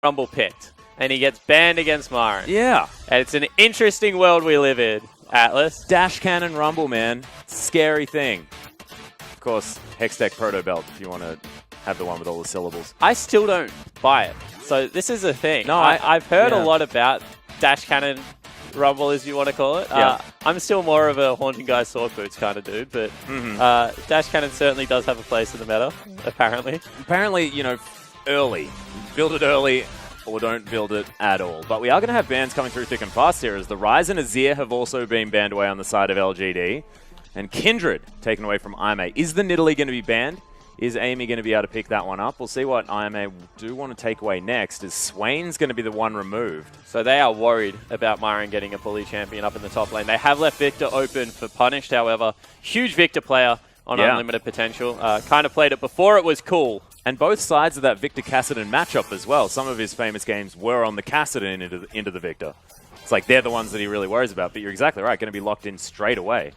Rumble picked, and he gets banned against MaRin. Yeah. And it's an interesting world we live in, Atlas. Dash Cannon Rumble, man. Scary thing. Of course, Hextech Proto Belt, if you want to have the one with all the syllables. I still don't buy it. So this is a thing. No, I've heard yeah. a lot about Dash Cannon Rumble, as you want to call it. Yeah. I'm still more of a Haunting Guy Sword Boots kind of dude, but Dash Cannon certainly does have a place in the meta, apparently. Apparently, you know, early. Build it early or don't build it at all. But we are going to have bans coming through thick and fast here, as the Ryze and Azir have also been banned away on the side of LGD. And Kindred taken away from Eimy. Is the Nidalee going to be banned? Is Eimy going to be able to pick that one up? We'll see what Eimy do want to take away next, as Swain's going to be the one removed. So they are worried about MaRin getting a bully champion up in the top lane. They have left Viktor open for Punished, however. Huge Viktor player on unlimited potential. Kind of played it before it was cool. And both sides of that Viktor Kassadin matchup as well. Some of his famous games were on the Kassadin into the Viktor. It's like they're the ones that he really worries about. But you're exactly right, going to be locked in straight away.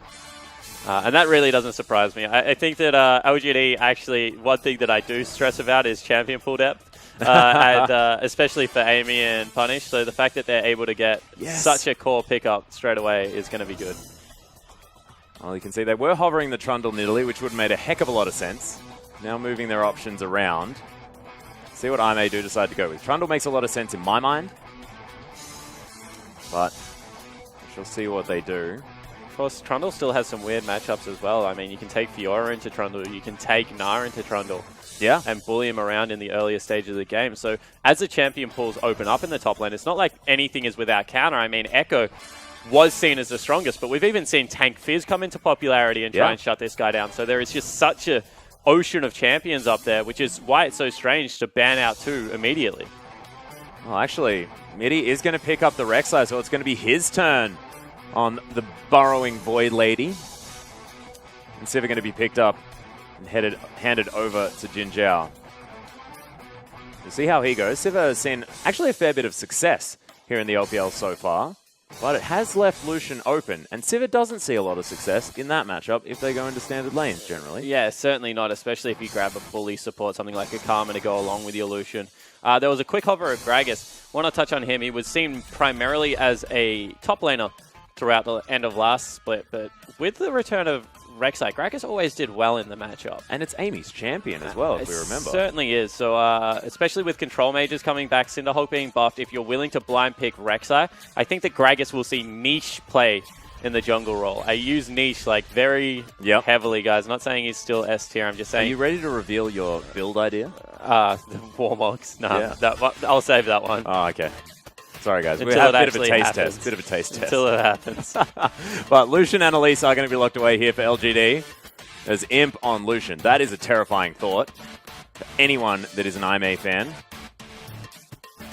And that really doesn't surprise me. I think that LGD actually, one thing that I do stress about is champion pool depth, and especially for Eimy and Punish. So the fact that they're able to get such a core pickup straight away is going to be good. Well, you can see they were hovering the Trundle Nidalee, which would have made a heck of a lot of sense. Now moving their options around. See what Eimy do decide to go with. Trundle makes a lot of sense in my mind, but we shall see what they do. Of course, Trundle still has some weird matchups as well. I mean, you can take Fiora into Trundle, you can take Gnar into Trundle, and bully him around in the earlier stages of the game. So as the champion pools open up in the top lane, it's not like anything is without counter. I mean, Ekko was seen as the strongest, but we've even seen Tank Fizz come into popularity and try and shut this guy down. So there is just such a ocean of champions up there, which is why it's so strange to ban out two immediately. Well, actually, mitty is going to pick up the Rek'Sai, so it's going to be his turn on the burrowing Void Lady. And Sivir going to be picked up and handed over to jinjiao. We'll see how he goes. Sivir has seen actually a fair bit of success here in the LPL so far, but it has left Lucian open, and Sivir doesn't see a lot of success in that matchup if they go into standard lanes generally. Yeah, certainly not, especially if you grab a bully support, something like a Karma to go along with your Lucian. There was a quick hover of Gragas. Want to touch on him. He was seen primarily as a top laner throughout the end of last split, but with the return of Rek'Sai, Gragas always did well in the matchup. And it's Amy's champion as well, if we remember. It certainly is. So, especially with control mages coming back, Cinderhulk being buffed, if you're willing to blind pick Rek'Sai, I think that Gragas will see niche play in the jungle role. I use niche like very heavily, guys. I'm not saying he's still S tier. I'm just saying. Are you ready to reveal your build idea? The Warmogs. No, I'll save that one. Oh, okay. Sorry, guys. Until we have a bit of a taste test. Until it happens. But Lucian and Elise are going to be locked away here for LGD. There's Imp on Lucian. That is a terrifying thought for anyone that is an Eimy fan.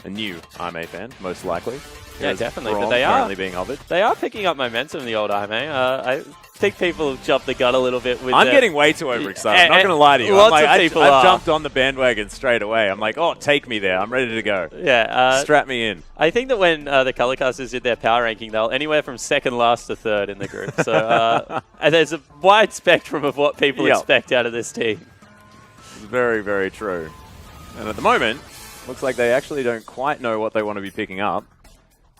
A new Eimy fan, most likely. Yeah, definitely. Braum But they are currently being hovered. They are picking up momentum, the old Eimy. I think people jump the gun a little bit with I'm getting way too overexcited. I'm not going to lie to you. I've jumped on the bandwagon straight away. I'm like, oh, take me there. I'm ready to go. Yeah. Strap me in. I think that when the Colorcasters did their power ranking, they'll anywhere from second last to third in the group. So and there's a wide spectrum of what people expect out of this team. Very, very true. And at the moment, looks like they actually don't quite know what they want to be picking up.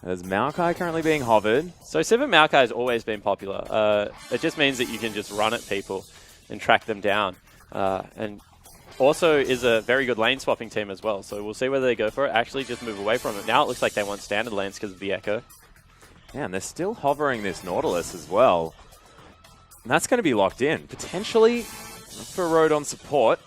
There's Maokai currently being hovered. So Sivir Maokai has always been popular. It just means that you can just run at people and track them down. And also is a very good lane swapping team as well. So we'll see whether they go for it. Actually just move away from it. Now it looks like they want standard lanes because of the Ekko. Yeah, and they're still hovering this Nautilus as well. And that's going to be locked in. Potentially for Road on support.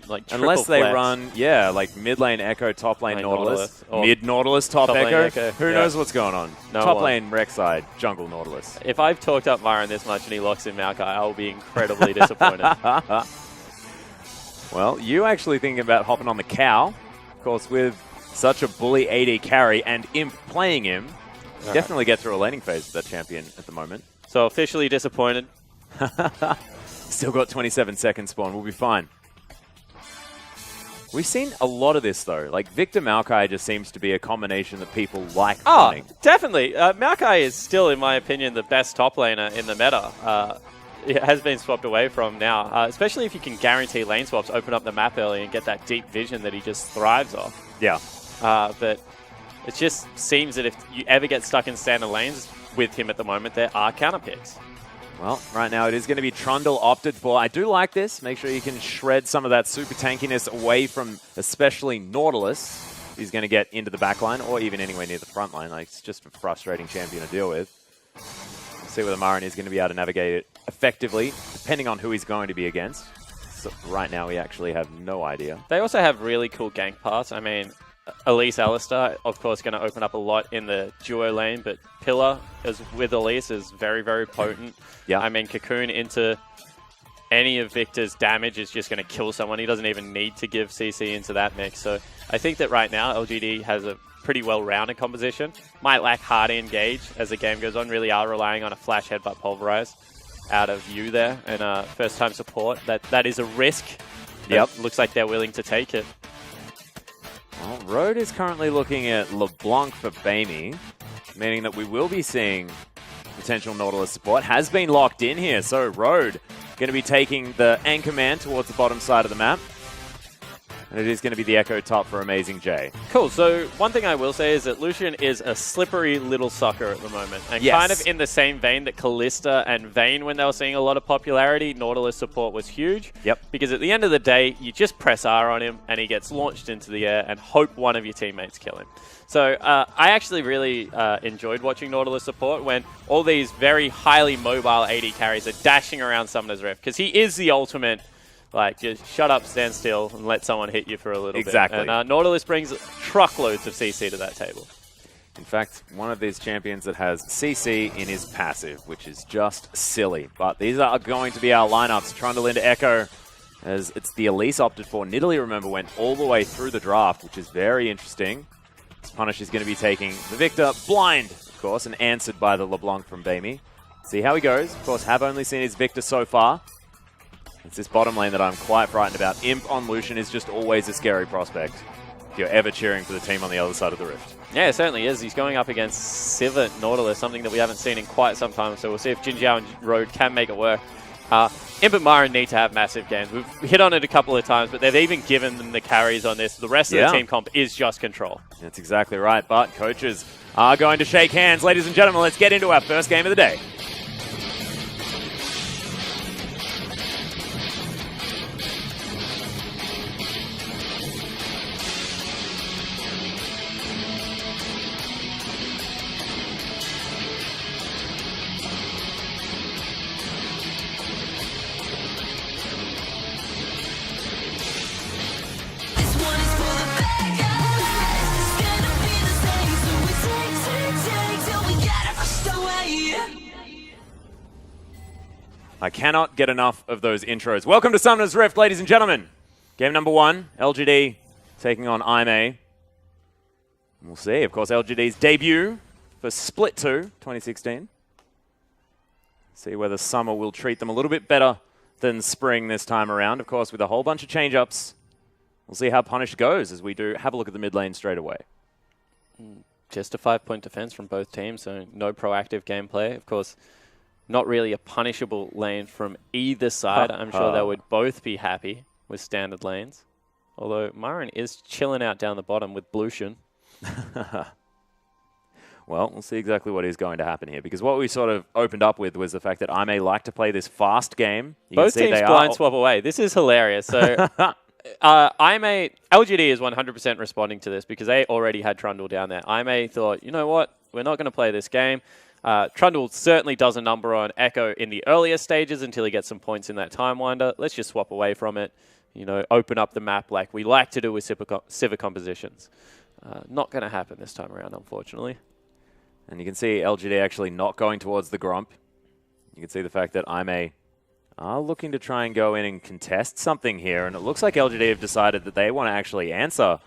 Like unless they flex. run, like mid lane Ekko, top lane Nautilus. Mid Nautilus, top Ekko. Who knows what's going on? No top one. lane Rek'Sai, jungle Nautilus. If I've talked up MaRin this much and he locks in Maokai, I'll be incredibly disappointed. Well, you actually thinking about hopping on the cow. Of course, with such a bully AD carry and Imp playing him, definitely get through a laning phase with that champion at the moment. So officially disappointed. Still got 27 seconds spawn. We'll be fine. We've seen a lot of this, though. Like, Viktor Maokai just seems to be a combination that people like running. Definitely. Maokai is still, in my opinion, the best top laner in the meta. it has been swapped away from now, especially if you can guarantee lane swaps, open up the map early and get that deep vision that he just thrives off. Yeah. But it just seems that if you ever get stuck in standard lanes with him at the moment, there are counter picks. Well, right now it is going to be Trundle opted for. I do like this. Make sure you can shred some of that super tankiness away from especially Nautilus. He's going to get into the back line or even anywhere near the front line. Like, it's just a frustrating champion to deal with. We'll see whether MaRin is going to be able to navigate it effectively, depending on who he's going to be against. So right now we actually have no idea. They also have really cool gank paths. I mean, Elise Alistar, of course, going to open up a lot in the duo lane, but Pillar with Elise is very, very potent. Yeah. I mean, Cocoon into any of Viktor's damage is just going to kill someone. He doesn't even need to give CC into that mix. So I think that right now LGD has a pretty well-rounded composition. Might lack hardy engage as the game goes on. Really are relying on a flash headbutt pulverize out of you there and first-time support. That is a risk. Yep. Looks like they're willing to take it. Well, Road is currently looking at LeBlanc for baeme, meaning that we will be seeing potential Nautilus support. Has been locked in here, so Road going to be taking the anchor man towards the bottom side of the map. And it is going to be the Ekko top for AmazingJ. Cool. So one thing I will say is that Lucian is a slippery little sucker at the moment. And yes. kind of in the same vein that Kalista and Vayne, when they were seeing a lot of popularity, Nautilus support was huge. Yep. Because at the end of the day, you just press R on him and he gets launched into the air and hope one of your teammates kill him. So I actually really enjoyed watching Nautilus support when all these very highly mobile AD carries are dashing around Summoner's Rift. Because he is the ultimate... Like, just shut up, stand still, and let someone hit you for a little bit. And Nautilus brings truckloads of CC to that table. In fact, one of these champions that has CC in his passive, which is just silly. But these are going to be our lineups. Trundle into Ekko, as it's the Elise opted for. Nidalee, remember, went all the way through the draft, which is very interesting. This Punish is going to be taking the Viktor blind, of course, and answered by the LeBlanc from baeme. See how he goes. Of course, have only seen his Viktor so far. It's this bottom lane that I'm quite frightened about. Imp on Lucian is just always a scary prospect if you're ever cheering for the team on the other side of the rift. Yeah, it certainly is. He's going up against Sivir Nautilus, something that we haven't seen in quite some time. So we'll see if jinjiao and Road can make it work. Imp and MaRin need to have massive games. We've hit on it a couple of times, but they've even given them the carries on this. The rest of the team comp is just control. That's exactly right. But coaches are going to shake hands. Ladies and gentlemen, let's get into our first game of the day. I cannot get enough of those intros. Welcome to Summoner's Rift, ladies and gentlemen. Game number 1, LGD taking on Eimy. We'll see, of course, LGD's debut for Split 2 2016. See whether Summer will treat them a little bit better than Spring this time around. Of course, with a whole bunch of change-ups. We'll see how Punish goes as we do have a look at the mid lane straight away. Just a 5-point defense from both teams, so no proactive gameplay. Of course, not really a punishable lane from either side. I'm sure they would both be happy with standard lanes. Although MaRin is chilling out down the bottom with Lucian. Well, we'll see exactly what is going to happen here. Because what we sort of opened up with was the fact that Eimy like to play this fast game. Both teams blind swap away. This is hilarious. So Eimy, LGD is 100% responding to this because they already had Trundle down there. Eimy thought, you know what? We're not going to play this game. Trundle certainly does a number on Ekko in the earlier stages until he gets some points in that time winder. Let's just swap away from it. You know, open up the map like we like to do with Sivir compositions. Not going to happen this time around, unfortunately. And you can see LGD actually not going towards the Grump. You can see the fact that Eimy are looking to try and go in and contest something here. And it looks like LGD have decided that they want to actually answer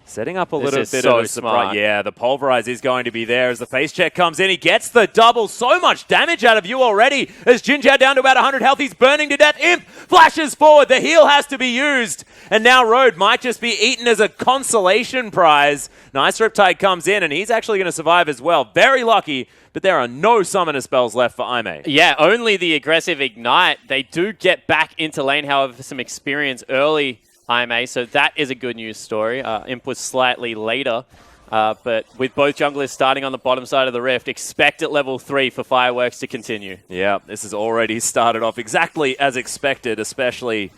Setting up a little bit so of a surprise. smart. Yeah, the pulverize is going to be there as the face check comes in. He gets the double. So much damage out of you already. As Jinjiao down to about 100 health, he's burning to death. Imp flashes forward. The heal has to be used. And now Road might just be eaten as a consolation prize. Nice Riptide comes in, and he's actually going to survive as well. Very lucky, but there are no summoner spells left for Eimy. Yeah, only the aggressive Ignite. They do get back into lane, however, some experience early, Eimy, so that is a good news story. Imp was slightly later, but with both junglers starting on the bottom side of the rift, expect at level 3 for fireworks to continue. Yeah, this has already started off exactly as expected, especially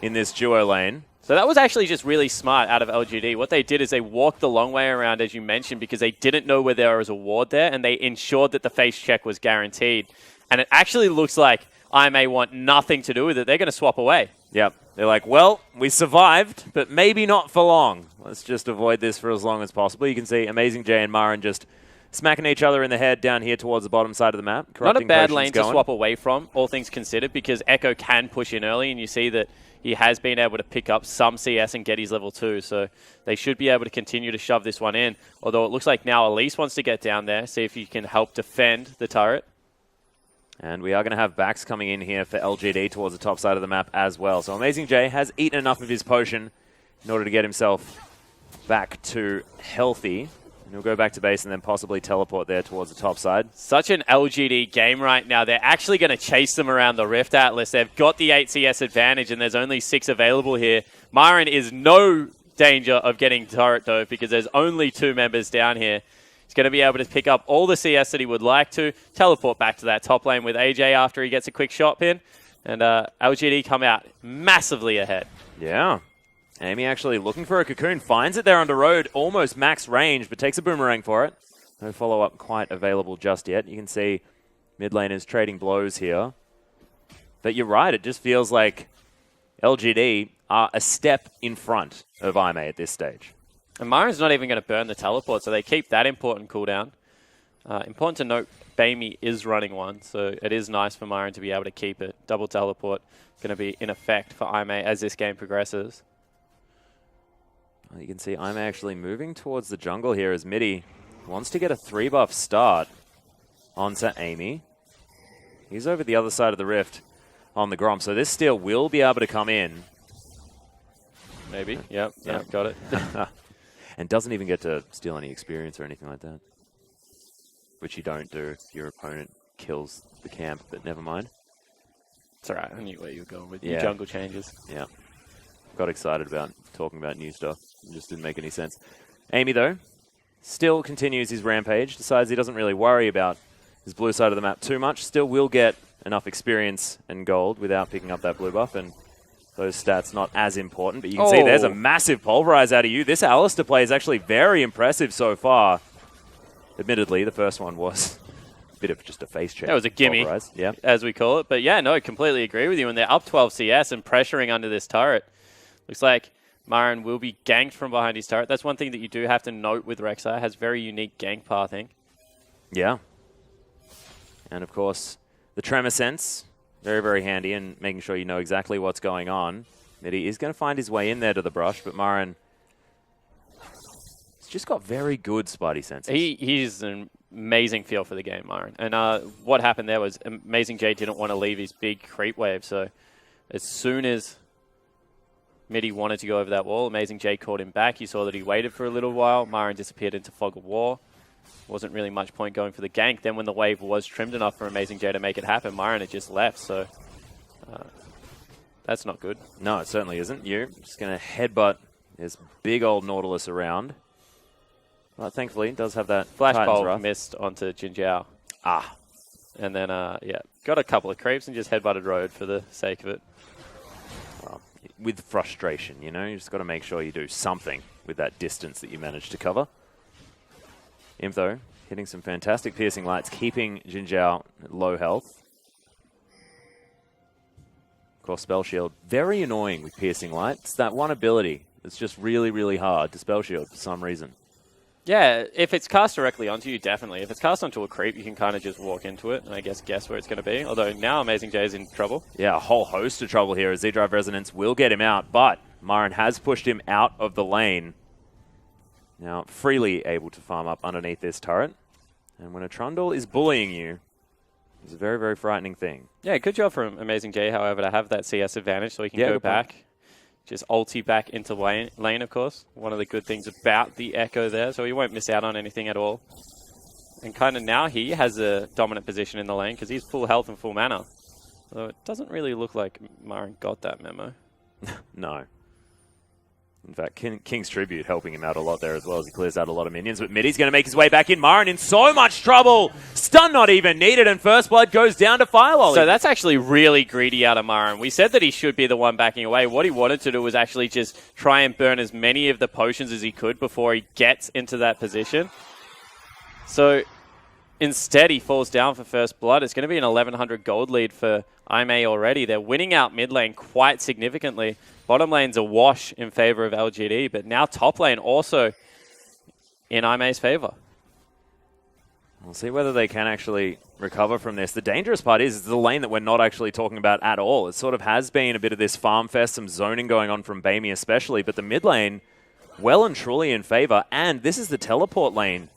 in this duo lane. So that was actually just really smart out of LGD. What they did is they walked the long way around, as you mentioned, because they didn't know where there was a ward there, and they ensured that the face check was guaranteed. And it actually looks like Eimy want nothing to do with it. They're going to swap away. Yep. They're like, well, we survived, but maybe not for long. Let's just avoid this for as long as possible. You can see AmazingJ and MaRin just smacking each other in the head down here towards the bottom side of the map. Not a bad lane to swap away from, all things considered, because Ekko can push in early, and you see that he has been able to pick up some CS and get his level 2, so they should be able to continue to shove this one in. Although it looks like now Elise wants to get down there, see if he can help defend the turret. And we are going to have backs coming in here for LGD towards the top side of the map as well. So AmazingJ has eaten enough of his potion in order to get himself back to healthy. And he'll go back to base and then possibly teleport there towards the top side. Such an LGD game right now. They're actually going to chase them around the Rift Atlas. They've got the 8 CS advantage, and there's only 6 available here. MaRin is no danger of getting turret dove because there's only 2 members down here. He's going to be able to pick up all the CS that he would like to, teleport back to that top lane with AJ after he gets a quick shot pin, and LGD come out massively ahead. Yeah. Eimy actually looking for a cocoon, finds it there under Road, almost max range, but takes a boomerang for it. No follow-up quite available just yet. You can see mid lane is trading blows here. But you're right, it just feels like LGD are a step in front of Eimy at this stage. And MaRin's not even going to burn the teleport, so they keep that important cooldown. Important to note, baeme is running one, so it is nice for MaRin to be able to keep it. Double teleport going to be in effect for Eimy as this game progresses. You can see Eimy actually moving towards the jungle here as mitty wants to get a 3-buff start onto Eimy. He's over the other side of the rift on the Grom, so this steal will be able to come in. Maybe. Yep, got it. And doesn't even get to steal any experience or anything like that. Which you don't do if your opponent kills the camp, but never mind. It's alright, I knew where you were going with your jungle changes. Yeah. Got excited about talking about new stuff. It just didn't make any sense. Eimy, though, still continues his rampage. Decides he doesn't really worry about his blue side of the map too much. Still will get enough experience and gold without picking up that blue buff. And those stats not as important, but you can see there's a massive pulverize out of you. This Alistar play is actually very impressive so far. Admittedly, the first one was a bit of just a face check. That was a gimme, as we call it. But yeah, no, I completely agree with you. And they're up 12 CS and pressuring under this turret. Looks like MaRin will be ganked from behind his turret. That's one thing that you do have to note with Rek'Sai. Has very unique gank pathing. Yeah. And of course, the tremor sense. Very, very handy in making sure you know exactly what's going on. Mitty is going to find his way in there to the brush, but MaRin has just got very good spidey senses. He's an amazing feel for the game, MaRin. And what happened there was AmazingJ didn't want to leave his big creep wave, so as soon as Mitty wanted to go over that wall, AmazingJ called him back. You saw that he waited for a little while. MaRin disappeared into Fog of War. Wasn't really much point going for the gank. Then when the wave was trimmed enough for AmazingJ to make it happen, MaRin had just left, so that's not good. No, it certainly isn't. You're just going to headbutt this big old Nautilus around. Well, thankfully, it does have that flashbulb missed onto jinjiao. And then, yeah, got a couple of creeps and just headbutted Road for the sake of it. Well, with frustration, you know, you just got to make sure you do something with that distance that you managed to cover. Imp, though, hitting some fantastic piercing lights, keeping jinjiao at low health. Of course, Spell Shield, very annoying with piercing light. It's that one ability that's just really, really hard to Spell Shield for some reason. Yeah, if it's cast directly onto you, definitely. If it's cast onto a creep, you can kind of just walk into it and I guess where it's going to be. Although now AmazingJ is in trouble. Yeah, a whole host of trouble here as Z-Drive Resonance will get him out, but MaRin has pushed him out of the lane. Now, freely able to farm up underneath this turret. And when a Trundle is bullying you, it's a very, very frightening thing. Yeah, good job from AmazingJ, however, to have that CS advantage so he can go back. Just ulti back into lane, of course. One of the good things about the Ekko there, so he won't miss out on anything at all. And kind of now he has a dominant position in the lane because he's full health and full mana. Although it doesn't really look like MaRin got that memo. No. In fact, King's Tribute helping him out a lot there as well as he clears out a lot of minions. But Mitty's going to make his way back in. MaRin in so much trouble. Stun not even needed, and First Blood goes down to Fire Lolly. So that's actually really greedy out of MaRin. We said that he should be the one backing away. What he wanted to do was actually just try and burn as many of the potions as he could before he gets into that position. So instead, he falls down for First Blood. It's going to be an 1,100 gold lead for Eimy already. They're winning out mid lane quite significantly. Bottom lane's a wash in favor of LGD, but now top lane also in Eimy's favor. We'll see whether they can actually recover from this. The dangerous part is the lane that we're not actually talking about at all. It sort of has been a bit of this farm fest, some zoning going on from baeme especially, but the mid lane well and truly in favor, and this is the teleport lane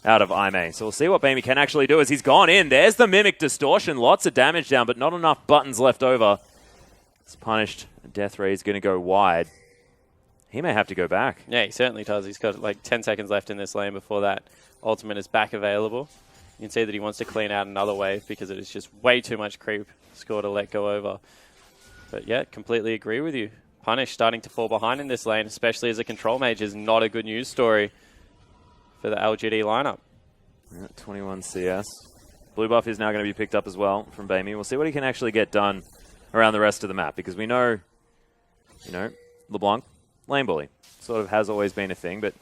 out of Eimy. So we'll see what baeme can actually do as he's gone in. There's the Mimic Distortion. Lots of damage down, but not enough buttons left over. It's punished. Death Ray is going to go wide. He may have to go back. Yeah, he certainly does. He's got like 10 seconds left in this lane before that ultimate is back available. You can see that he wants to clean out another wave because it is just way too much creep score to let go over. But yeah, completely agree with you. Punish starting to fall behind in this lane, especially as a control mage, is not a good news story for the LGD lineup. Yeah, 21 CS. Blue buff is now going to be picked up as well from baeme. We'll see what he can actually get done around the rest of the map, because we know, you know, LeBlanc, lane bully, sort of has always been a thing, but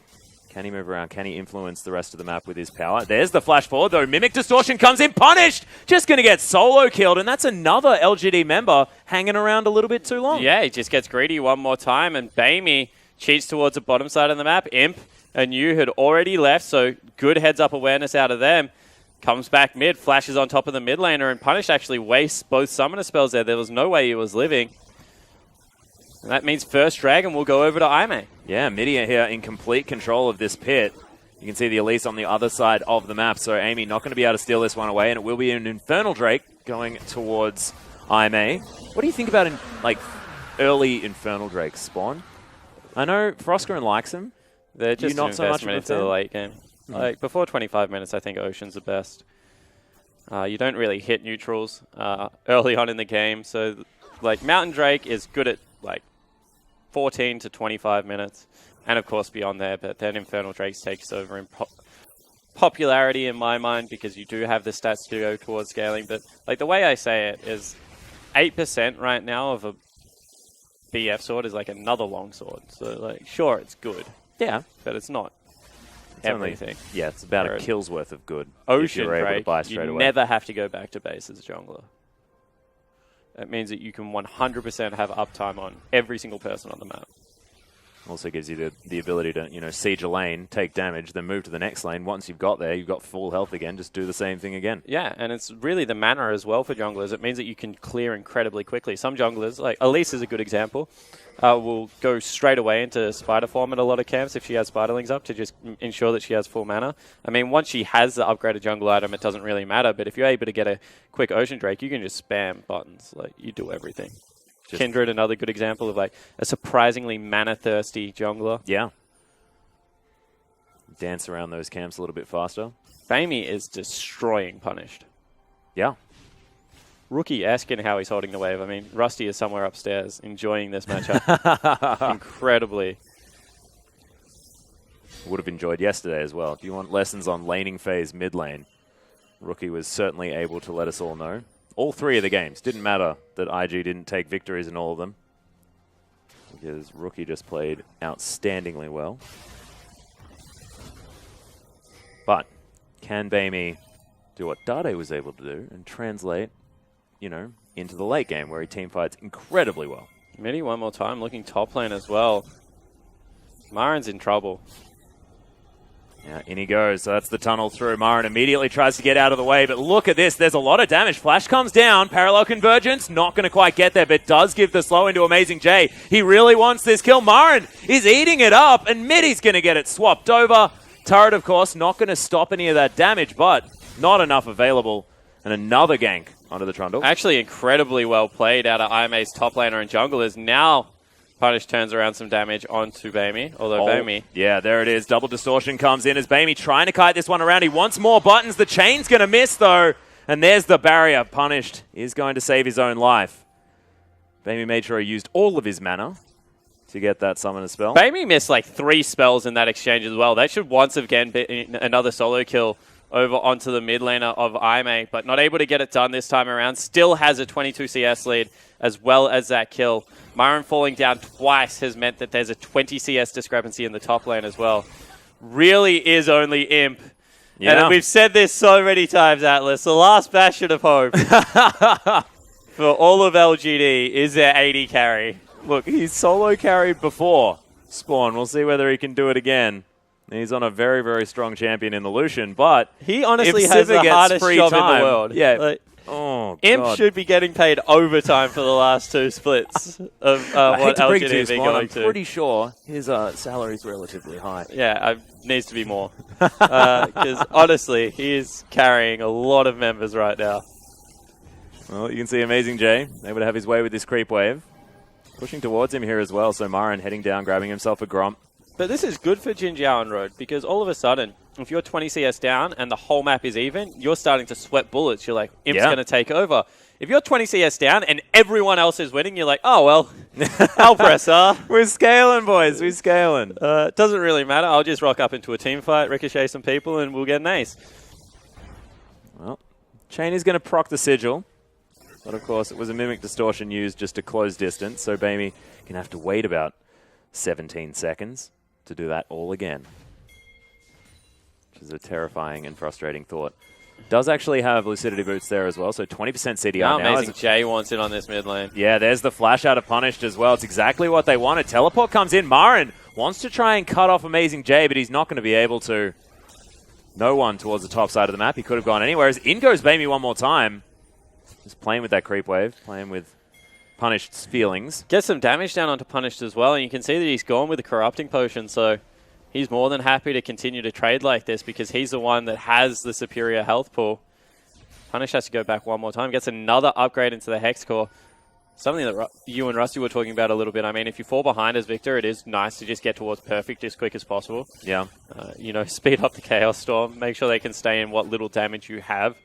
can he move around? Can he influence the rest of the map with his power? There's the flash forward, though. Mimic Distortion comes in, punished! Just going to get solo killed, and that's another LGD member hanging around a little bit too long. Yeah, he just gets greedy one more time, and baeme cheats towards the bottom side of the map. Imp and you had already left, so good heads-up awareness out of them. Comes back mid, flashes on top of the mid laner, and Punish actually wastes both summoner spells there. There was no way he was living. And that means first dragon will go over to Eimy. Yeah, mitty here in complete control of this pit. You can see the Elise on the other side of the map, so Eimy not going to be able to steal this one away, and it will be an Infernal Drake going towards Eimy. What do you think about early Infernal Drake spawn? I know Frostgren likes him. They're just not so much into the late game. Like before 25 minutes, I think Ocean's the best. You don't really hit neutrals early on in the game, so like Mountain Drake is good at like 14 to 25 minutes, and of course beyond there. But then Infernal Drake takes over in popularity in my mind because you do have the stats to go towards scaling. But like the way I say it is, 8% right now of a BF sword is like another longsword. So like, sure, it's good. Yeah, but it's not. It's everything. Yeah, it's about a kill's worth of good. Ocean if you're able Drake, to buy straight you away. never have to go back to base as a jungler. That means that you can 100% have uptime on every single person on the map. Also gives you the ability to, you know, siege a lane, take damage, then move to the next lane. Once you've got there, you've got full health again. Just do the same thing again. Yeah, and it's really the mana as well for junglers. It means that you can clear incredibly quickly. Some junglers, like Elise is a good example, will go straight away into spider form at a lot of camps if she has spiderlings up to just ensure that she has full mana. I mean, once she has the upgraded jungle item, it doesn't really matter. But if you're able to get a quick Ocean Drake, you can just spam buttons. Like, you do everything. Kindred, another good example of like a surprisingly mana-thirsty jungler. Yeah. Dance around those camps a little bit faster. baeme is destroying Punished. Yeah. Rookie asking how he's holding the wave. I mean, Rusty is somewhere upstairs enjoying this matchup incredibly. Would have enjoyed yesterday as well. If you want lessons on laning phase mid lane, Rookie was certainly able to let us all know. All three of the games. Didn't matter that IG didn't take victories in all of them, because Rookie just played outstandingly well. But can baeme do what Dade was able to do and translate, you know, into the late game where he team fights incredibly well? Mitty one more time, looking top lane as well. MaRin's in trouble. Yeah, in he goes. So that's the tunnel through. MaRin immediately tries to get out of the way, but look at this. There's a lot of damage. Flash comes down. Parallel convergence. Not going to quite get there, but does give the slow into AmazingJ. He really wants this kill. MaRin is eating it up, and mitty's going to get it swapped over. Turret, of course, not going to stop any of that damage, but not enough available. And another gank onto the Trundle. Actually, incredibly well played out of Eime's top laner and junglers. Now, Punish turns around some damage onto baeme, although baeme... Yeah, there it is. Double distortion comes in as baeme trying to kite this one around. He wants more buttons. The chain's going to miss, though. And there's the barrier. Punished is going to save his own life. baeme made sure he used all of his mana to get that summoner spell. baeme missed like 3 spells in that exchange as well. That should once again be another solo kill over onto the mid laner of Eimy, but not able to get it done this time around. Still has a 22 CS lead as well as that kill. MaRin falling down twice has meant that there's a 20 CS discrepancy in the top lane as well. Really is only Imp. Yeah. And we've said this so many times, Atlas. The last bastion of hope for all of LGD is their 80 carry. Look, he's solo carried before Spawn. We'll see whether he can do it again. He's on a very, very strong champion in the Lucian, but he honestly has the hardest job in the world. Yeah. Like, oh, Imp God. should be getting paid overtime for the last 2 splits of what LGD have been going to. I'm pretty sure his salary is relatively high. Yeah, needs to be more. Because honestly, he is carrying a lot of members right now. Well, you can see AmazingJ able to have his way with this creep wave. Pushing towards him here as well, so MaRin heading down, grabbing himself a Gromp. But this is good for Jinjiao and Road, because all of a sudden, if you're 20 CS down and the whole map is even, you're starting to sweat bullets. You're like, Imp's going to take over. If you're 20 CS down and everyone else is winning, you're like, oh, well, I'll press R. We're scaling, boys. We're scaling. It doesn't really matter. I'll just rock up into a team fight, ricochet some people, and we'll get an ace. Well, Chain is going to proc the Sigil. But, of course, it was a Mimic Distortion used just to close distance, so baeme can have to wait about 17 seconds to do that all again. Which is a terrifying and frustrating thought. Does actually have Lucidity Boots there as well, so 20% CDR now. AmazingJ wants it on this mid lane. Yeah, there's the flash out of Punished as well. It's exactly what they wanted. Teleport comes in. MaRin wants to try and cut off AmazingJ, but he's not going to be able to. No one towards the top side of the map. He could have gone anywhere. As in goes baeme one more time. Just playing with that creep wave, playing with Punished's feelings. Get some damage down onto Punished as well, and you can see that he's gone with the Corrupting Potion, so he's more than happy to continue to trade like this because he's the one that has the superior health pool. Punished has to go back one more time, gets another upgrade into the Hex Core. Something that you and Rusty were talking about a little bit. I mean, if you fall behind as Viktor, it is nice to just get towards perfect as quick as possible. Yeah. You know, speed up the Chaos Storm, make sure they can stay in what little damage you have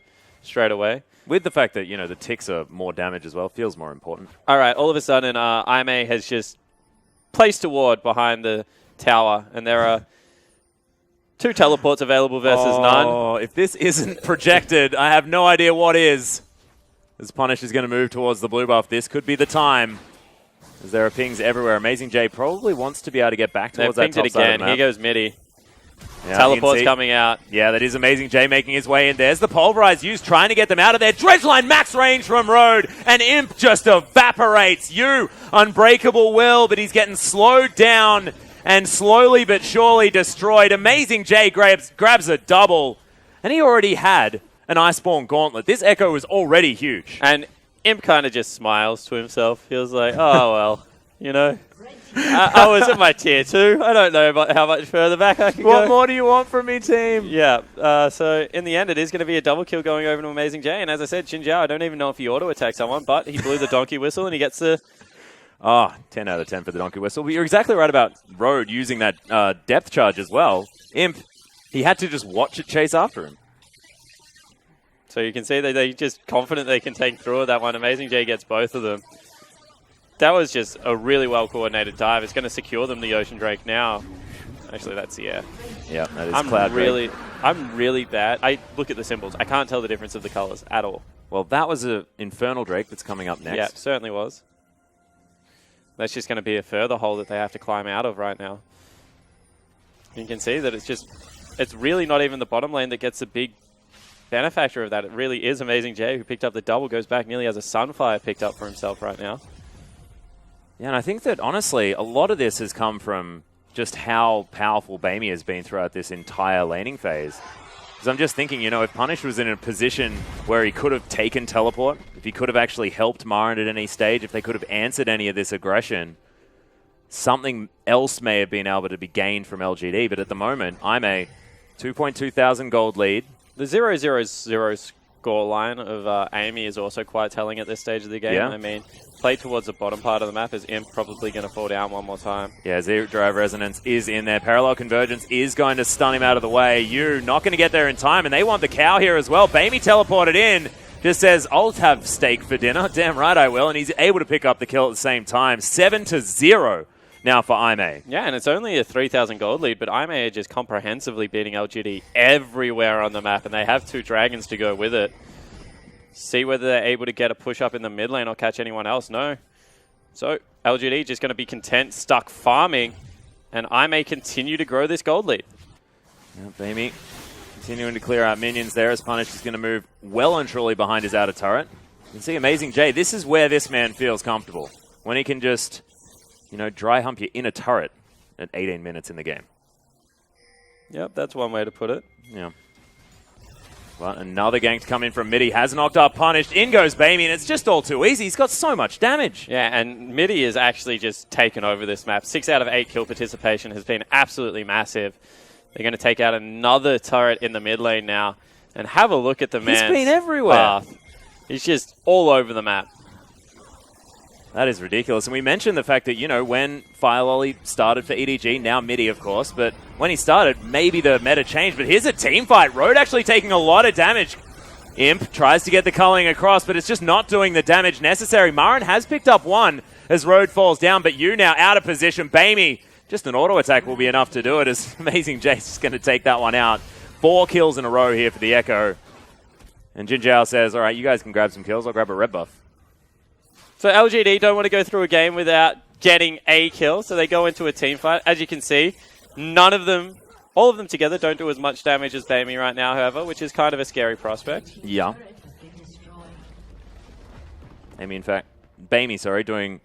straight away. With the fact that, you know, the ticks are more damage as well, feels more important. All right, all of a sudden, Eimy has just placed a ward behind the tower, and there are 2 teleports available versus none. Oh, if this isn't projected, I have no idea what is. As Punish is going to move towards the blue buff, this could be the time. As there are pings everywhere. AmazingJ probably wants to be able to get back towards that top side of the map. Here goes mitty. Yeah, Teleport's coming out. Yeah, that is AmazingJ making his way in. There's the Pulverize used, trying to get them out of there. Dredgeline max range from Road, and Imp just evaporates. You, Unbreakable Will, but he's getting slowed down and slowly but surely destroyed. AmazingJ grabs a double, and he already had an Iceborne Gauntlet. This Ekko was already huge. And Imp kind of just smiles to himself. He was like, oh, well, you know. I was at my tier 2. I don't know about how much further back I can go. What more do you want from me, team? Yeah. So in the end, it is going to be a double kill going over to AmazingJ. And as I said, Jinjiao, I don't even know if he auto-attacked someone, but he blew the donkey whistle and he gets the... 10 out of 10 for the donkey whistle. But you're exactly right about Road using that depth charge as well. Imp, he had to just watch it chase after him. So you can see that they're just confident they can take through that one. AmazingJ gets both of them. That was just a really well-coordinated dive. It's going to secure them the Ocean Drake now. Actually, that's the air. Yeah, that is Cloud Drake. I'm really bad. I look at the symbols. I can't tell the difference of the colors at all. Well, that was an Infernal Drake that's coming up next. Yeah, certainly was. That's just going to be a further hole that they have to climb out of right now. You can see that it's really not even the bottom lane that gets a big benefactor of that. It really is AmazingJ who picked up the double, goes back, nearly has a Sunfire picked up for himself right now. Yeah, and I think that, honestly, a lot of this has come from just how powerful baeme has been throughout this entire laning phase. Because I'm just thinking, you know, if Punish was in a position where he could have taken teleport, if he could have actually helped MaRin at any stage, if they could have answered any of this aggression, something else may have been able to be gained from LGD. But at the moment, I'm a 2,200 gold lead. The 0-0-0 scoreline of Eimy is also quite telling at this stage of the game. Yeah. I mean, play towards the bottom part of the map is Imp probably going to fall down one more time. Yeah, Zero Drive Resonance is in there. Parallel Convergence is going to stun him out of the way. You not going to get there in time, and they want the cow here as well. baeme teleported in. Just says, I'll have steak for dinner. Damn right I will. And he's able to pick up the kill at the same time. 7-0 now for Eimy. Yeah, and it's only a 3,000 gold lead, but Eimy are just comprehensively beating LGD everywhere on the map, and they have 2 dragons to go with it. See whether they're able to get a push up in the mid lane or catch anyone else. No. So LGD just going to be content, stuck farming, and Eimy continue to grow this gold lead. Yeah, baeme continuing to clear out minions there as Punish is going to move well and truly behind his outer turret. You can see AmazingJ, this is where this man feels comfortable. When he can just, you know, dry hump your inner turret at 18 minutes in the game. Yep, that's one way to put it. Yeah. But another gank to come in from mitty. Has knocked up Punish. In goes baeme, and it's just all too easy. He's got so much damage. Yeah, and mitty is actually just taken over this map. 6 out of 8 kill participation has been absolutely massive. They're going to take out another turret in the mid lane now. And have a look at the man. He's been everywhere. Path. He's just all over the map. That is ridiculous. And we mentioned the fact that, you know, when Firelolly started for EDG, now mitty, of course, but when he started, maybe the meta changed. But here's a team fight. Road actually taking a lot of damage. Imp tries to get the culling across, but it's just not doing the damage necessary. MaRin has picked up one as Road falls down, but you now out of position. baeme, just an auto attack will be enough to do it as AmazingJ's just going to take that one out. 4 kills in a row here for the Ekko. And jinjiao says, all right, you guys can grab some kills. I'll grab a red buff. So LGD don't want to go through a game without getting a kill, so they go into a team fight. As you can see, none of them, all of them together don't do as much damage as baeme right now, however, which is kind of a scary prospect. Yeah. Amy, in fact, baeme, sorry, doing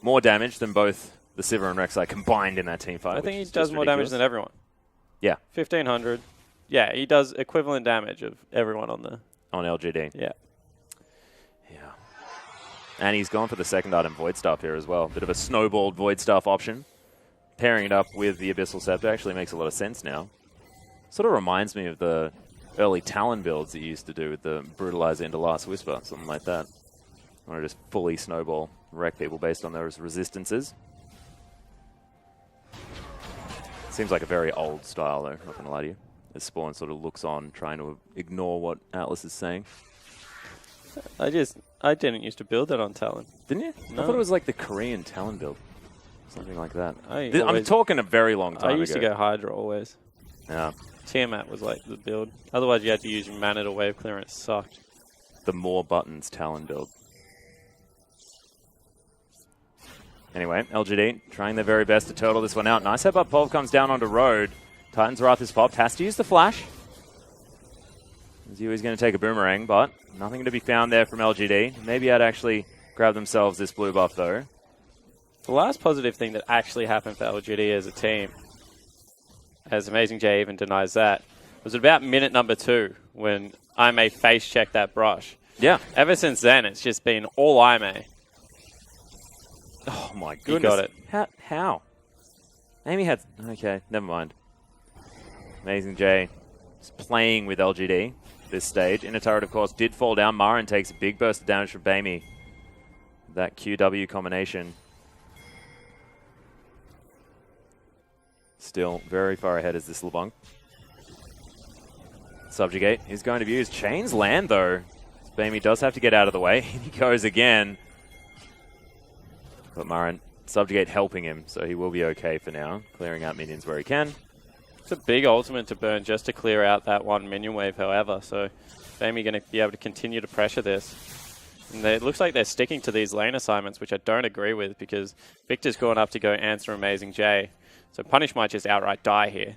more damage than both the Sivir and Rek'Sai combined in that team fight. I think he does more damage than everyone. Yeah. 1,500. Yeah, he does equivalent damage of everyone on the... On LGD. Yeah. Yeah. And he's gone for the second item Void Staff here as well. Bit of a snowballed Void Staff option. Pairing it up with the Abyssal Scepter actually makes a lot of sense now. Sort of reminds me of the early Talon builds that you used to do with the Brutalizer into Last Whisper, something like that. Or just fully snowball, wreck people based on those resistances. Seems like a very old style though, not gonna lie to you. As Spawn sort of looks on, trying to ignore what Atlas is saying. I didn't used to build it on Talon. Didn't you? No. I thought it was like the Korean Talon build. Something like that. I'm talking a very long time ago. I used to go Hydra always. Yeah. Tiamat was like the build. Otherwise you had to use mana to wave clear and it sucked. The more buttons Talon build. Anyway, LGD trying their very best to turtle this one out. Nice headbutt Pulve comes down onto Road. Titan's Wrath is popped. Has to use the flash. Zhui's going to take a boomerang, but nothing to be found there from LGD. Maybe I'd actually grab themselves this blue buff, though. The last positive thing that actually happened for LGD as a team, as AmazingJ even denies that, was at about minute number 2 when Eimy face-checked that brush. Yeah. Ever since then, it's just been all Eimy. Oh, my goodness. You got it. How? Amy had... Okay, never mind. AmazingJ is playing with LGD this stage. Inner turret, of course, did fall down. MaRin takes a big burst of damage from baeme. That QW combination. Still very far ahead is this LeBlanc. Subjugate is going to be used. Chains land, though. baeme does have to get out of the way. He goes again. But MaRin, Subjugate helping him, so he will be okay for now. Clearing out minions where he can. It's a big ultimate to burn just to clear out that one minion wave, however. So baeme going to be able to continue to pressure this. And it looks like they're sticking to these lane assignments, which I don't agree with because Viktor's gone up to go answer AmazingJ. So Punish might just outright die here.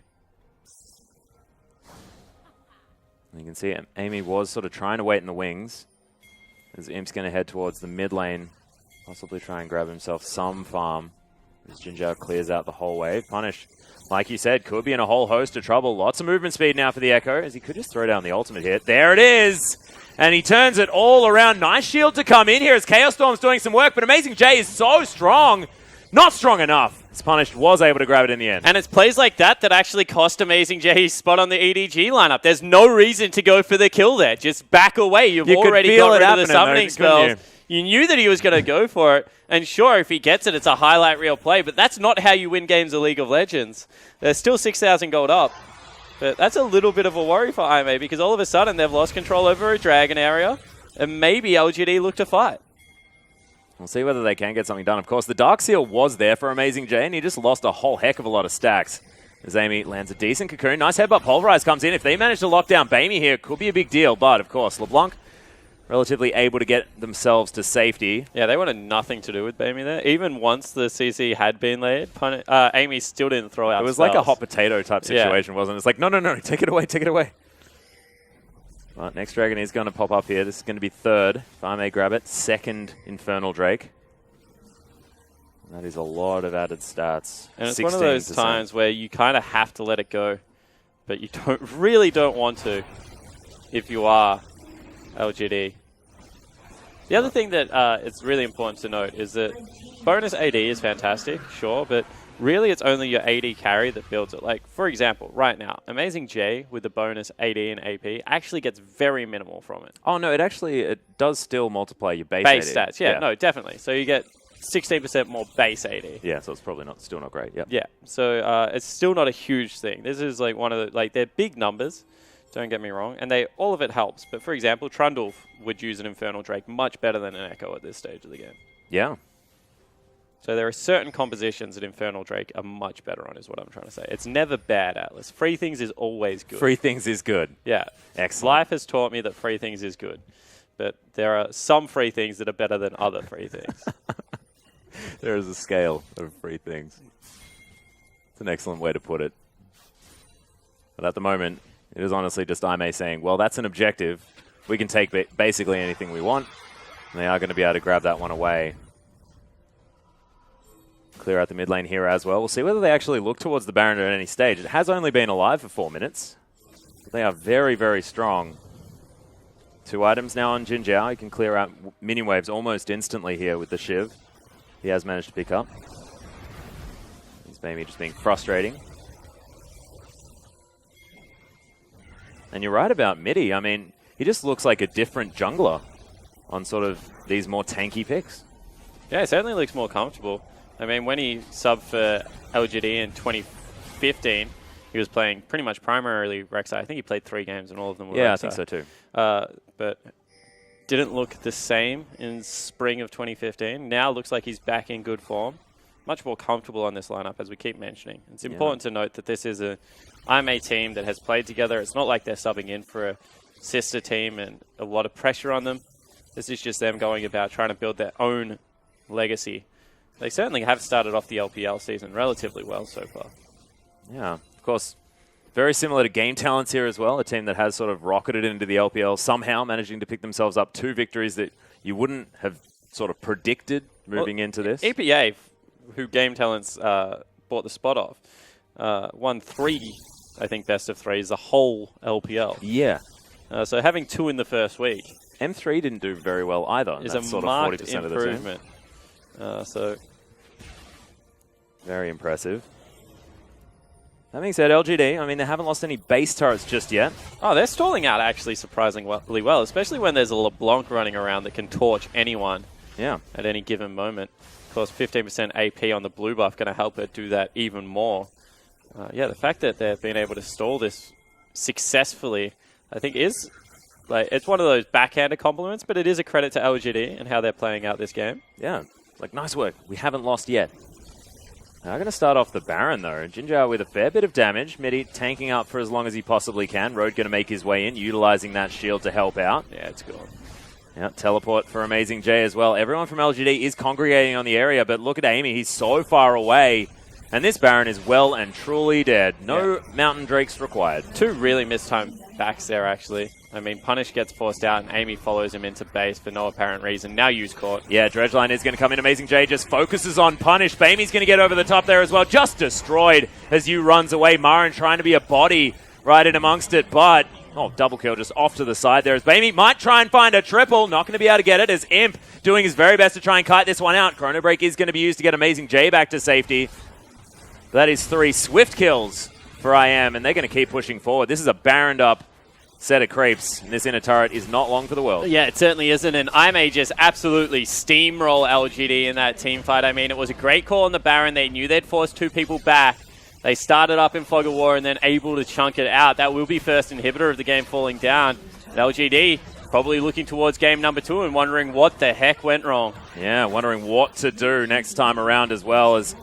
You can see Eimy was sort of trying to wait in the wings as Imp's going to head towards the mid lane. Possibly try and grab himself some farm As jinjiao clears out the whole wave. Punish, like you said, could be in a whole host of trouble. Lots of movement speed now for the Ekko, as he could just throw down the ultimate hit. There it is! And he turns it all around. Nice shield to come in here as Chaos Storm's doing some work, but AmazingJ is so strong. Not strong enough. As Punished was able to grab it in the end. And it's plays like that that actually cost AmazingJ his spot on the EDG lineup. There's no reason to go for the kill there. Just back away. You've already got rid of the summoning spells. You knew that he was going to go for it. And sure, if he gets it, it's a highlight reel play. But that's not how you win games of League of Legends. They're still 6,000 gold up. But that's a little bit of a worry for Eimy because all of a sudden they've lost control over a dragon area. And maybe LGD look to fight. We'll see whether they can get something done. Of course, the Dark Seal was there for AmazingJ, and he just lost a whole heck of a lot of stacks. As Eimy lands a decent cocoon. Nice headbutt. Pulverize comes in. If they manage to lock down baeme here, it could be a big deal. But, of course, LeBlanc relatively able to get themselves to safety. Yeah, they wanted nothing to do with baeme there. Even once the CC had been laid, Eimy still didn't throw out It was spells. like a hot potato type situation, wasn't it? It's like, no, take it away, take it away. Right, next dragon is going to pop up here. This is going to be third. If I may grab it. Second Infernal Drake. That is a lot of added stats. And it's 16%. One of those times where you kind of have to let it go, but you really don't want to if you are LGD. The other thing that it's really important to note is that bonus AD is fantastic, sure, but really it's only your AD carry that builds it. Like, for example, right now, AmazingJ with the bonus AD and AP actually gets very minimal from it. Oh, no, it does still multiply your base AD. Stats, yeah, no, definitely. So you get 16% more base AD. Yeah, so it's probably still not great. Yep. Yeah, so it's still not a huge thing. This is like one of the, like, they're big numbers, don't get me wrong, and all of it helps. But for example, Trundle would use an Infernal Drake much better than an Ekko at this stage of the game. Yeah. So there are certain compositions that Infernal Drake are much better on, is what I'm trying to say. It's never bad, Atlas. Free things is always good. Free things is good. Yeah. Excellent. Life has taught me that free things is good. But there are some free things that are better than other free things. There is a scale of free things. It's an excellent way to put it. But at the moment, it is honestly just Eimy saying, well, that's an objective. We can take basically anything we want. And they are going to be able to grab that one away. Clear out the mid lane here as well. We'll see whether they actually look towards the Baron at any stage. It has only been alive for 4 minutes. But they are very, very strong. 2 items now on jinjiao. He can clear out mini waves almost instantly here with the Shiv. He has managed to pick up. He's maybe just being frustrating. And you're right about mitty. I mean, he just looks like a different jungler on sort of these more tanky picks. Yeah, it certainly looks more comfortable. I mean, when he subbed for LGD in 2015, he was playing pretty much primarily Rek'Sai. I think he played 3 games and all of them were Rek'Sai. Yeah, I think so too. But didn't look the same in spring of 2015. Now looks like he's back in good form. Much more comfortable on this lineup, as we keep mentioning. It's important to note that this is a Eimy team that has played together. It's not like they're subbing in for a sister team and a lot of pressure on them. This is just them going about trying to build their own legacy. They certainly have started off the LPL season relatively well so far. Yeah, of course, very similar to Game Talents here as well, a team that has sort of rocketed into the LPL, somehow managing to pick themselves up 2 victories that you wouldn't have sort of predicted moving into this. EPA, who Game Talents bought the spot of, won 3, I think, best of 3s, the whole LPL. Yeah. So having 2 in the first week. M3 didn't do very well either. Is That's a sort marked of 40% improvement. Of the team. So very impressive. That being said, LGD, I mean, they haven't lost any base turrets just yet. Oh, they're stalling out actually surprisingly well, especially when there's a LeBlanc running around that can torch anyone at any given moment. Of course, 15% AP on the blue buff going to help it do that even more. Yeah, the fact that they've been able to stall this successfully, I think is, like, it's one of those backhanded compliments, but it is a credit to LGD and how they're playing out this game. Yeah, like, nice work. We haven't lost yet. Now, I'm going to start off the Baron, though. jinjiao with a fair bit of damage. mitty tanking up for as long as he possibly can. Road going to make his way in, utilizing that shield to help out. Yeah, it's gone. Yeah, teleport for AmazingJ as well. Everyone from LGD is congregating on the area, but look at Eimy. He's so far away. And this Baron is well and truly dead. No Mountain Drakes required. 2 really mistimed backs there, actually. I mean, Punish gets forced out, and Eimy follows him into base for no apparent reason. Now Yu's caught. Yeah, Dredgeline is going to come in. AmazingJ just focuses on Punish. bame's going to get over the top there as well. Just destroyed as Yu runs away. MaRin trying to be a body right in amongst it, but... Oh, double kill just off to the side there as baeme might try and find a triple. Not going to be able to get it as Imp doing his very best to try and kite this one out. Chrono Break is going to be used to get AmazingJ back to safety. That is 3 swift kills for IM, and they're going to keep pushing forward. This is a Baroned up set of creeps, and this inner turret is not long for the world. Yeah, it certainly isn't, and Eimy just absolutely steamroll LGD in that team fight. I mean, it was a great call on the Baron. They knew they'd force 2 people back. They started up in Fog of War and then able to chunk it out. That will be first inhibitor of the game falling down. And LGD probably looking towards game number 2 and wondering what the heck went wrong. Yeah, wondering what to do next time around as well, as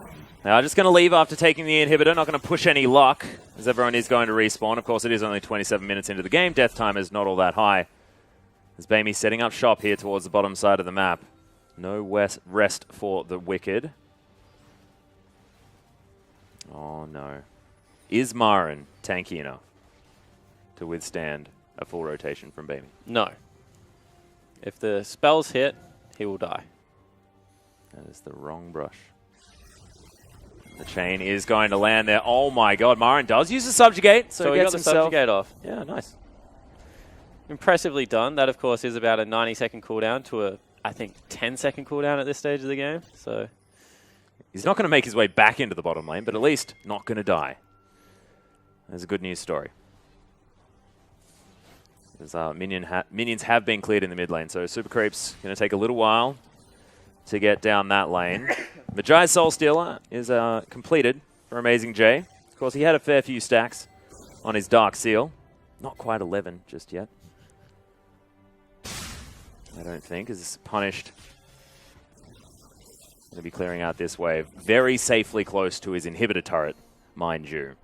they are just going to leave after taking the inhibitor. Not going to push any luck, as everyone is going to respawn. Of course, it is only 27 minutes into the game. Death time is not all that high. As baeme setting up shop here towards the bottom side of the map. No rest for the wicked. Oh no. Is MaRin tanky enough to withstand a full rotation from baeme? No. If the spells hit, he will die. That is the wrong brush. The chain is going to land there. Oh my god, MaRin does use the subjugate. So he got the subjugate off. Yeah, nice. Impressively done. That, of course, is about a 90-second cooldown to a, I think, 10-second cooldown at this stage of the game. So he's not going to make his way back into the bottom lane, but at least not going to die. There's a good news story. Minions have been cleared in the mid lane, so Super Creep's going to take a little while to get down that lane. Magi Soul Stealer is completed for AmazingJ. Of course, he had a fair few stacks on his Dark Seal. Not quite 11 just yet. I don't think, is punished. Going to be clearing out this wave. Very safely close to his inhibitor turret, mind you.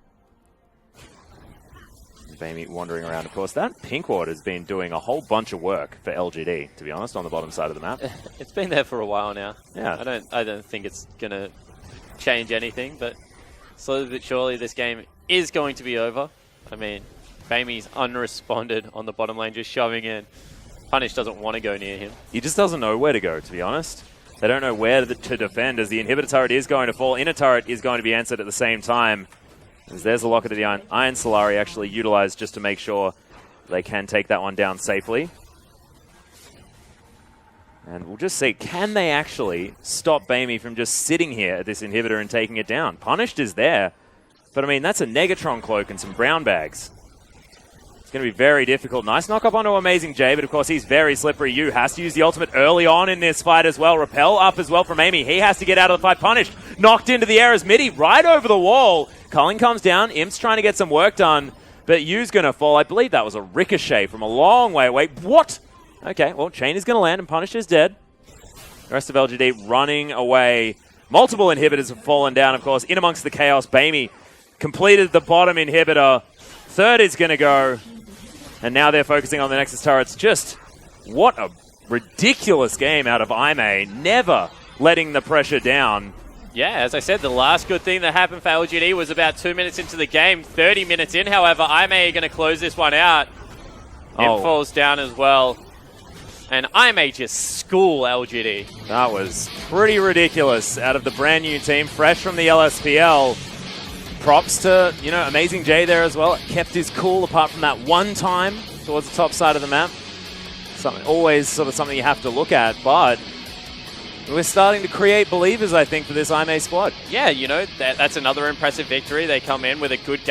baeme wandering around. Of course, that pink ward has been doing a whole bunch of work for LGD, to be honest, on the bottom side of the map. It's been there for a while now. Yeah. I don't think it's going to change anything, but slowly but surely this game is going to be over. I mean, bame's unresponded on the bottom lane, just shoving in. Punish doesn't want to go near him. He just doesn't know where to go, to be honest. They don't know where to defend, as the inhibitor turret is going to fall. Inner turret is going to be answered at the same time. As there's a locket of the Iron Solari actually utilized just to make sure they can take that one down safely. And we'll just see, can they actually stop baeme from just sitting here at this inhibitor and taking it down? Punished is there, but I mean, that's a Negatron cloak and some brown bags. It's going to be very difficult. Nice knock up onto AmazingJ, but of course he's very slippery. Yu has to use the ultimate early on in this fight as well. Repel up as well from Eimy. He has to get out of the fight. Punished. Knocked into the air as mitty right over the wall. Culling comes down. Imp's trying to get some work done, but Yu's going to fall. I believe that was a ricochet from a long way away. What? Okay, well, chain is going to land and Punished is dead. The rest of LGD running away. Multiple inhibitors have fallen down, of course, in amongst the chaos. baeme completed the bottom inhibitor. Third is going to go. And now they're focusing on the Nexus turrets. Just what a ridiculous game out of Eimy. Never letting the pressure down. Yeah, as I said, the last good thing that happened for LGD was about 2 minutes into the game. 30 minutes in, however, Eimy are going to close this one out. It falls down as well. And Eimy just school LGD. That was pretty ridiculous out of the brand new team, fresh from the LSPL. Props to, AmazingJ there as well. It kept his cool apart from that one time towards the top side of the map. Always sort of something you have to look at, but we're starting to create believers, I think, for this Eimy squad. Yeah, that's another impressive victory. They come in with a good game.